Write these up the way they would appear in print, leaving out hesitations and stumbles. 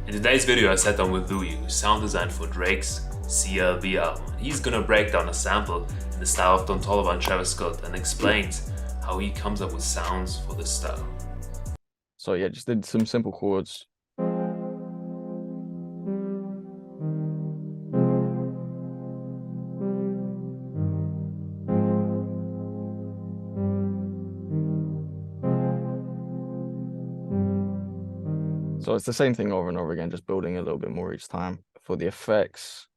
In today's video I sat down with Louis, who's sound designed for Drake's CLB album. He's gonna break down a sample in the style of Toliver and Travis Scott and explains how he comes up with sounds for this style. So yeah, just did some simple chords. So it's the same thing over and over again, just building a little bit more each time. For the effects,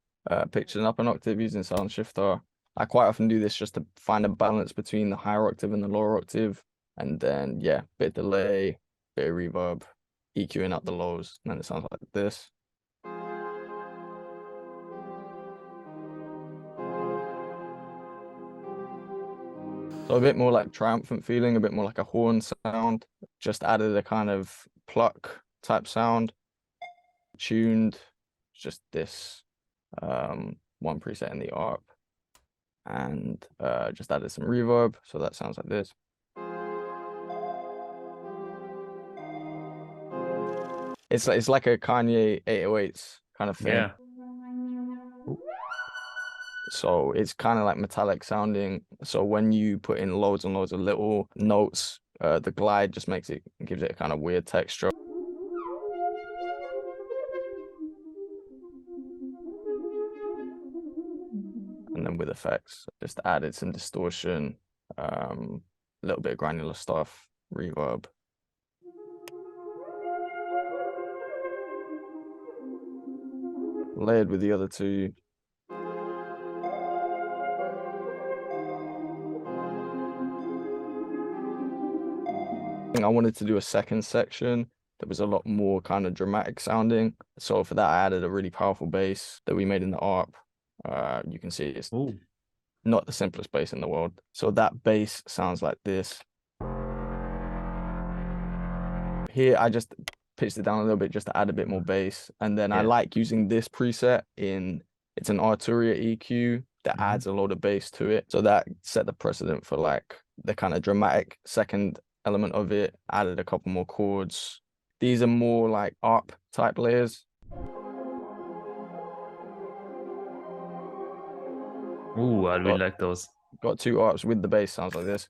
pitching up an octave using sound shifter. I quite often do this just to find a balance between the higher octave and the lower octave. And then, yeah, bit delay, bit of reverb, EQing out the lows, and then it sounds like this. So a bit more like triumphant feeling, a bit more like a horn sound. Just added a kind of pluck type sound. Tuned just this one preset in the ARP, and just added some reverb, so that sounds like this. It's like a Kanye 808s kind of thing. Yeah. So it's kind of like metallic sounding. So when you put in loads and loads of little notes, the glide just gives it a kind of weird texture. And then with effects, just added some distortion, a little bit of granular stuff, reverb. Layered with the other two. I wanted to do a second section that was a lot more kind of dramatic sounding. So for that, I added a really powerful bass that we made in the ARP. You can see it's not the simplest bass in the world. So that bass sounds like this. Here, I just pitched it down a little bit just to add a bit more bass. And then I like using this preset it's an Arturia EQ that adds a load of bass to it. So that set the precedent for like the kind of dramatic second element of it, added a couple more chords. These are more like ARP type layers. Ooh, I really like those. Got two ARPs with the bass, sounds like this.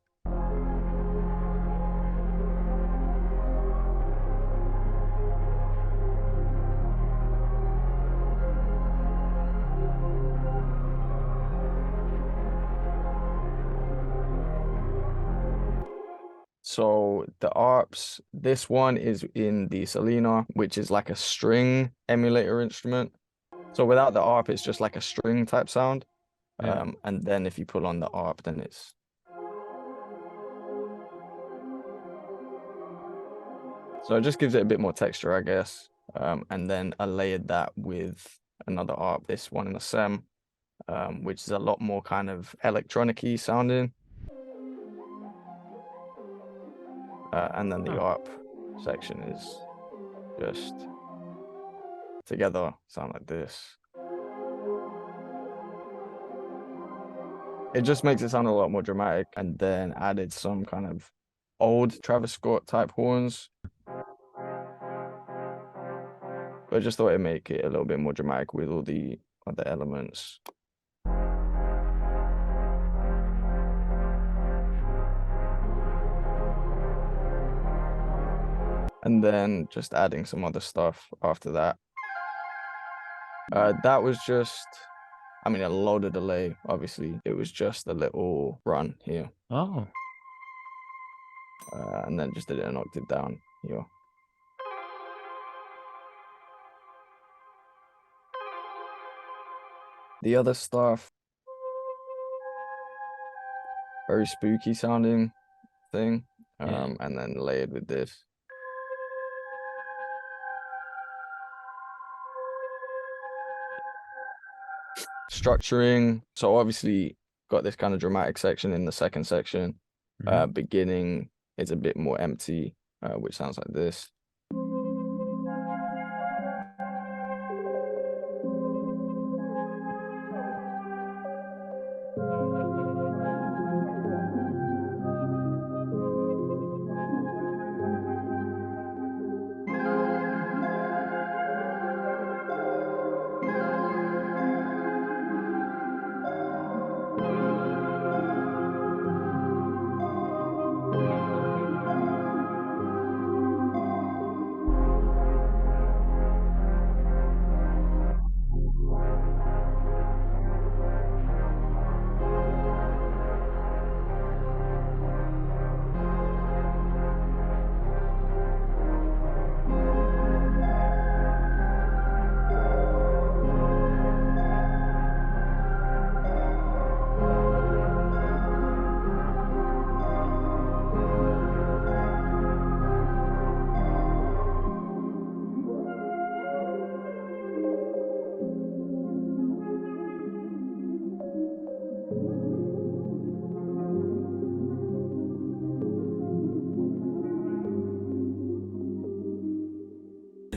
So the ARPs, this one is in the Selena, which is like a string emulator instrument. So without the ARP, it's just like a string type sound. And then if you pull on the ARP, then it's. So it just gives it a bit more texture, I guess. And then I layered that with another ARP, this one in a SEM, which is a lot more kind of electronic-y sounding. And then the ARP section is just together, sound like this. It just makes it sound a lot more dramatic, and then added some kind of old Travis Scott type horns. But I just thought it'd make it a little bit more dramatic with all the other elements. And then just adding some other stuff after that. That was just, I mean, a load of delay, obviously. It was just a little run here. Oh. And then just did it an octave down here. The other stuff, very spooky sounding thing. And then layered with this. Structuring, so obviously got this kind of dramatic section in the second section. Beginning is a bit more empty, which sounds like this.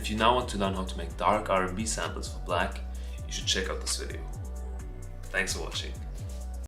If you now want to learn how to make dark R&B samples for black, you should check out this video. Thanks for watching.